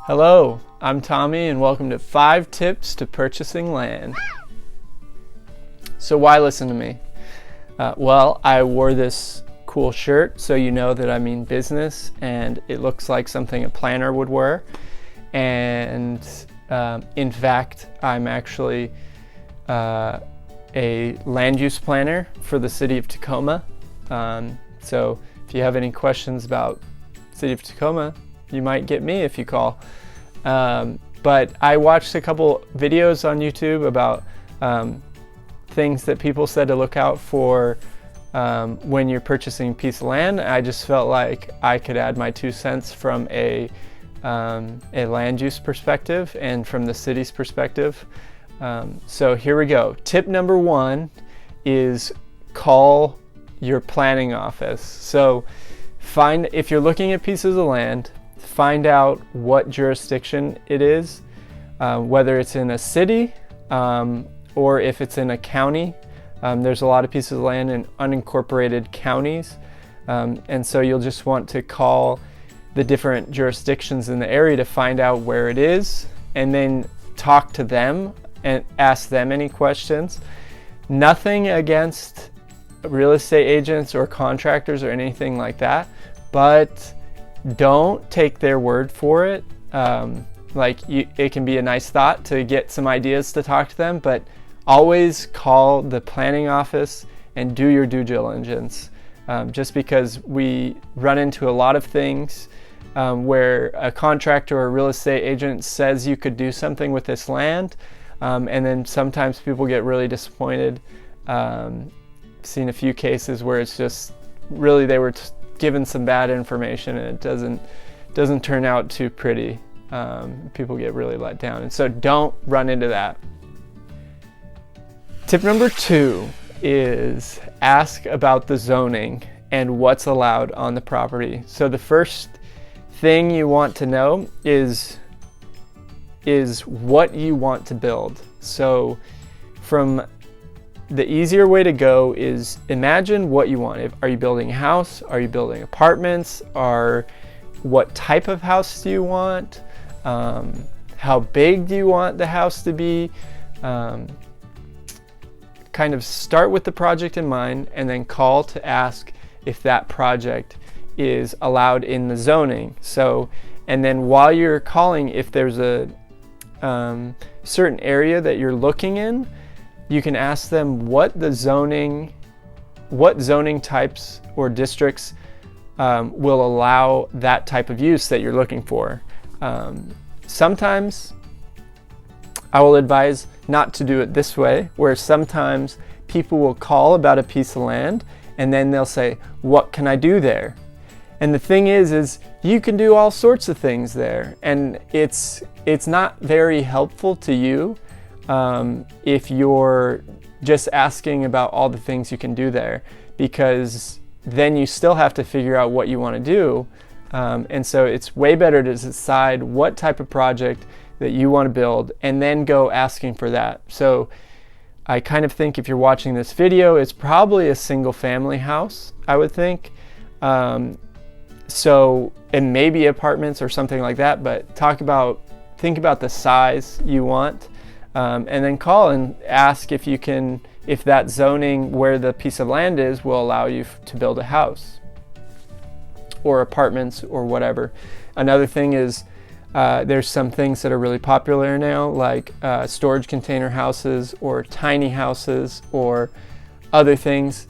Hello, I'm Tommy and welcome to 5 Tips to Purchasing Land. So why listen to me? Well, I wore this cool shirt so you know that I mean business, and it looks like something a planner would wear. And in fact, I'm actually a land use planner for the city of Tacoma. So if you have any questions about city of Tacoma, you might get me if you call. But I watched a couple videos on YouTube about things that people said to look out for when you're purchasing a piece of land. I just felt like I could add my 2 cents from a land use perspective and from the city's perspective. So here we go. Tip number 1 is call your planning office. So if you're looking at pieces of land, find out what jurisdiction it is, whether it's in a city or if it's in a county. There's a lot of pieces of land in unincorporated counties, and so you'll just want to call the different jurisdictions in the area to find out where it is, and then talk to them and ask them any questions. Nothing against real estate agents or contractors or anything like that, but don't take their word for it. It can be a nice thought to get some ideas to talk to them, but always call the planning office and do your due diligence. Just because we run into a lot of things where a contractor or a real estate agent says you could do something with this land, and then sometimes people get really disappointed. Seen a few cases where it's just really they were given some bad information and it doesn't turn out too pretty. People get really let down, and so don't run into that. Tip number 2 is ask about the zoning and what's allowed on the property. So the first thing you want to know is what you want to build. So the easier way to go is imagine what you want. Are you building a house? Are you building apartments? What type of house do you want? How big do you want the house to be? Kind of start with the project in mind and then call to ask if that project is allowed in the zoning. And then while you're calling, if there's a certain area that you're looking in, you can ask them what zoning types or districts will allow that type of use that you're looking for. Sometimes I will advise not to do it this way, where sometimes people will call about a piece of land and then they'll say, what can I do there? And the thing is you can do all sorts of things there, and it's not very helpful to you if you're just asking about all the things you can do there, because then you still have to figure out what you want to do. And so it's way better to decide what type of project that you want to build and then go asking for that. So I kind of think if you're watching this video, it's probably a single family house, I would think. So and maybe apartments or something like that, but think about the size you want. And then call and ask if that zoning where the piece of land is will allow you to build a house or apartments or whatever. Another thing is there's some things that are really popular now, like storage container houses or tiny houses or other things.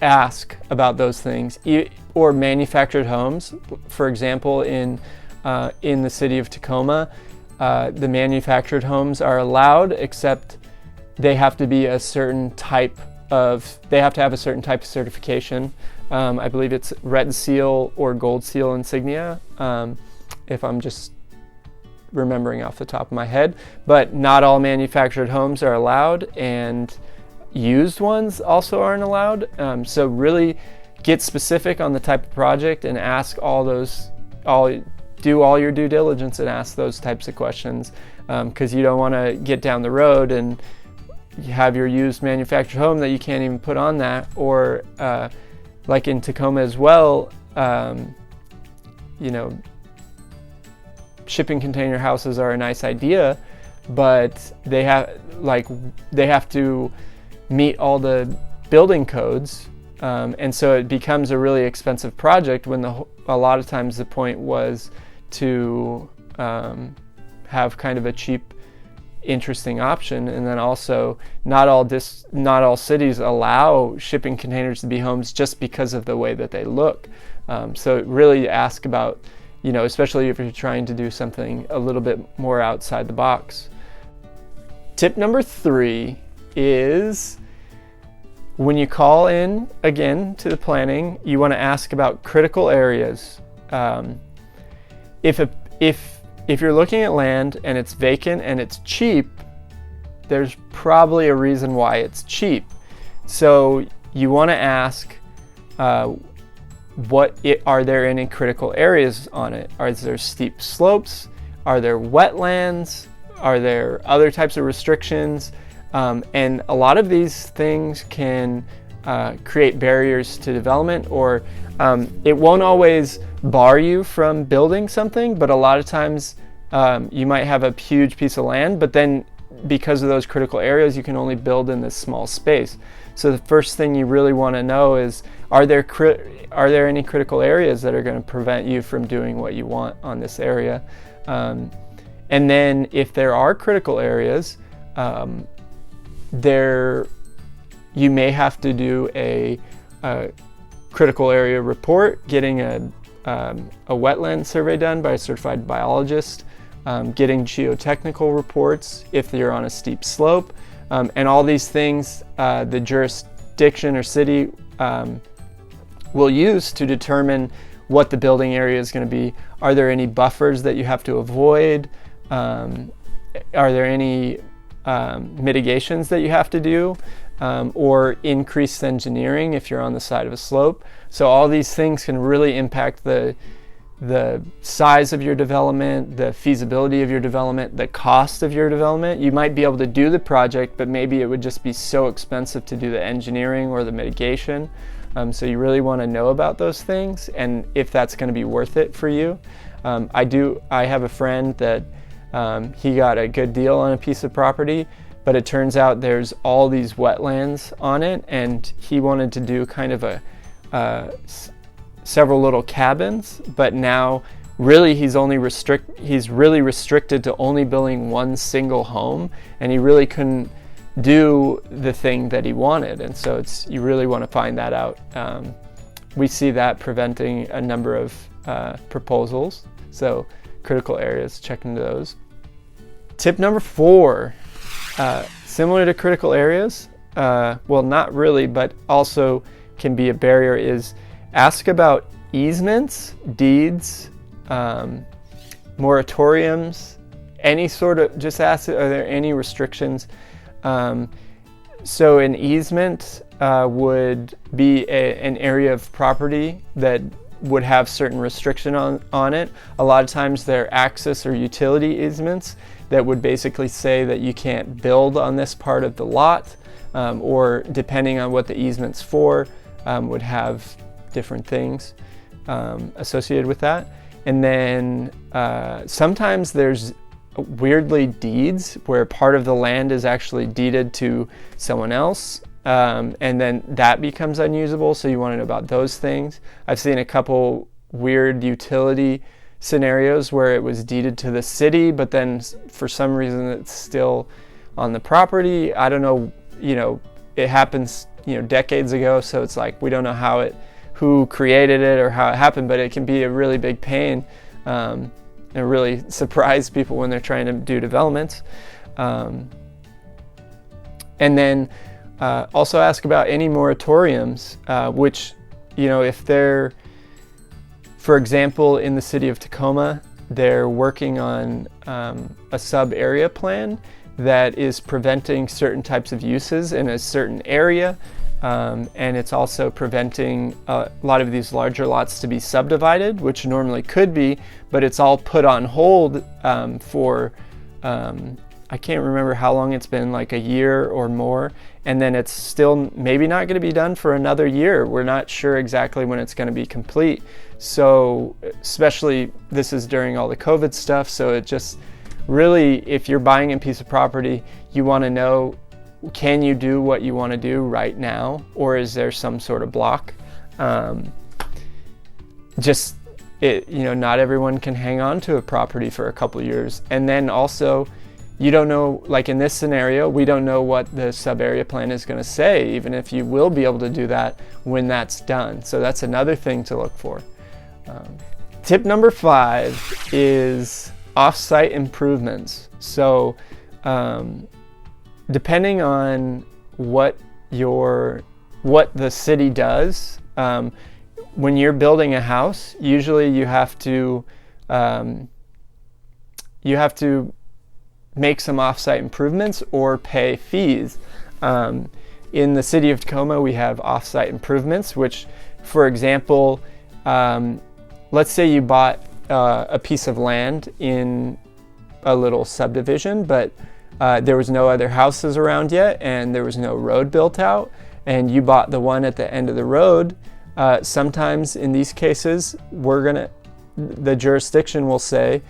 Ask about those things. Or manufactured homes. For example, in the city of Tacoma, the manufactured homes are allowed, except they have to be they have to have a certain type of certification. I believe it's Red Seal or Gold Seal insignia, if I'm just remembering off the top of my head. But not all manufactured homes are allowed, and used ones also aren't allowed. So really get specific on the type of project and ask do all your due diligence and ask those types of questions, because you don't want to get down the road and you have your used manufactured home that you can't even put on that, or like in Tacoma as well, shipping container houses are a nice idea, but they have to meet all the building codes, and so it becomes a really expensive project when a lot of times the point was to have kind of a cheap, interesting option. And then also not all cities allow shipping containers to be homes just because of the way that they look. So really ask about, especially if you're trying to do something a little bit more outside the box. Tip number 3 is, when you call in again to the planning, you want to ask about critical areas. If you're looking at land and it's vacant and it's cheap, there's probably a reason why it's cheap. So you want to ask, are there any critical areas on it? Are there steep slopes? Are there wetlands? Are there other types of restrictions? And a lot of these things can create barriers to development, or it won't always bar you from building something, but a lot of times you might have a huge piece of land, but then because of those critical areas, you can only build in this small space. So the first thing you really want to know is, are there any critical areas that are going to prevent you from doing what you want on this area? And then if there are critical areas, you may have to do a critical area report, getting a wetland survey done by a certified biologist, getting geotechnical reports if you're on a steep slope, and all these things the jurisdiction or city will use to determine what the building area is going to be. Are there any buffers that you have to avoid? Are there any mitigations that you have to do, or increased engineering if you're on the side of a slope? So all these things can really impact the size of your development, the feasibility of your development, the cost of your development. You might be able to do the project, but maybe it would just be so expensive to do the engineering or the mitigation. So you really want to know about those things and if that's going to be worth it for you. I have a friend that he got a good deal on a piece of property, but it turns out there's all these wetlands on it, and he wanted to do kind of several little cabins, but now really he's really restricted to only building one single home, and he really couldn't do the thing that he wanted. And so you really want to find that out. We see that preventing a number of proposals. So critical areas, check into those. Tip number 4, similar to critical areas, well, not really, but also can be a barrier, is ask about easements, deeds, moratoriums, just ask, are there any restrictions? So an easement would be an area of property that would have certain restriction on it. A lot of times they're access or utility easements that would basically say that you can't build on this part of the lot, or depending on what the easement's for, would have different things associated with that. And then sometimes there's weirdly deeds where part of the land is actually deeded to someone else, and then that becomes unusable, so you want to know about those things. I've seen a couple weird utility scenarios where it was deeded to the city, but then for some reason it's still on the property. I don't know, it happens decades ago, so it's like we don't know who created it or how it happened, but it can be a really big pain and really surprise people when they're trying to do developments. And then also ask about any moratoriums, which, if they're, for example, in the city of Tacoma, they're working on a sub-area plan that is preventing certain types of uses in a certain area, and it's also preventing a lot of these larger lots to be subdivided, which normally could be, but it's all put on hold for I can't remember how long it's been, like a year or more, and then it's still maybe not going to be done for another year. We're not sure exactly when it's going to be complete. So especially this is during all the COVID stuff, so it just really, if you're buying a piece of property, you want to know, can you do what you want to do right now, or is there some sort of block? Not everyone can hang on to a property for a couple years. And then also, you don't know, like in this scenario, we don't know what the sub-area plan is going to say, even if you will be able to do that when that's done. So that's another thing to look for. Tip number 5 is off-site improvements. So depending on what the city does, when you're building a house, usually you have to make some off-site improvements or pay fees. In the city of Tacoma, we have off-site improvements, which, for example, let's say you bought a piece of land in a little subdivision, but there was no other houses around yet, and there was no road built out, and you bought the one at the end of the road. Sometimes in these cases, the jurisdiction will say,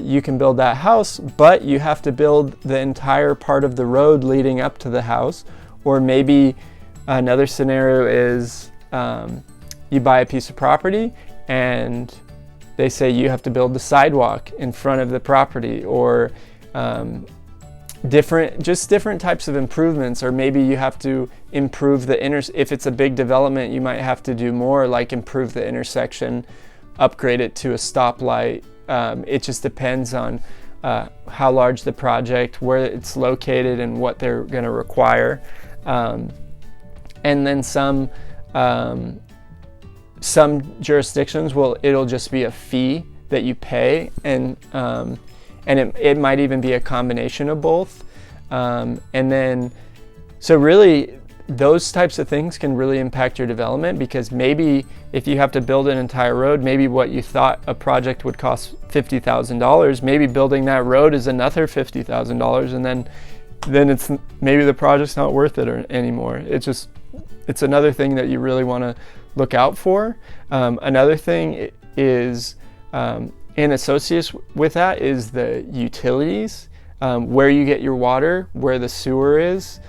you can build that house, but you have to build the entire part of the road leading up to the house. Or maybe another scenario is you buy a piece of property and they say you have to build the sidewalk in front of the property, or different types of improvements. Or maybe you have to improve if it's a big development, you might have to do more, like improve the intersection, upgrade it to a stoplight. It just depends on how large the project, where it's located, and what they're going to require. And then some jurisdictions it'll just be a fee that you pay, and it might even be a combination of both. And then, so really, those types of things can really impact your development, because maybe if you have to build an entire road, maybe what you thought a project would cost $50,000, maybe building that road is another $50,000, and then it's maybe the project's not worth it anymore. It's another thing that you really want to look out for. Another thing is, in associates with that, is the utilities, where you get your water, where the sewer is,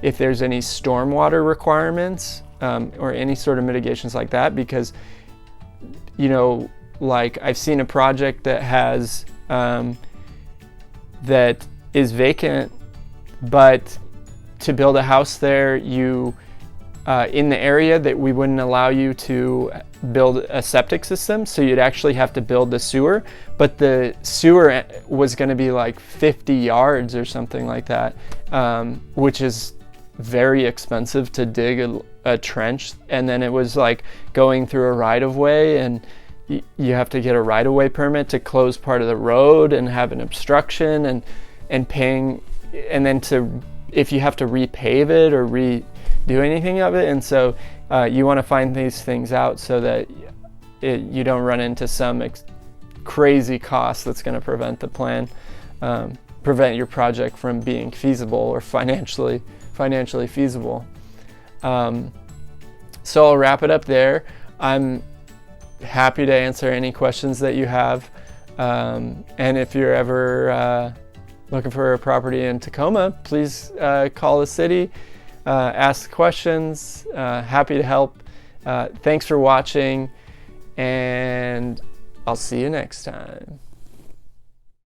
if there's any stormwater requirements, or any sort of mitigations like that. Because, like I've seen a project that has that is vacant, but to build a house there, in the area that we wouldn't allow you to build a septic system, so you'd actually have to build the sewer, but the sewer was going to be like 50 yards or something like that, which is very expensive to dig a trench, and then it was like going through a right-of-way, and you have to get a right-of-way permit to close part of the road and have an obstruction, and paying, and then if you have to repave it or do anything of it. And so you want to find these things out so that you don't run into some crazy cost that's going to prevent the plan, prevent your project from being feasible or financially feasible. So I'll wrap it up there. I'm happy to answer any questions that you have. And if you're ever looking for a property in Tacoma, please call the city. Ask questions. Happy to help. Thanks for watching, and I'll see you next time.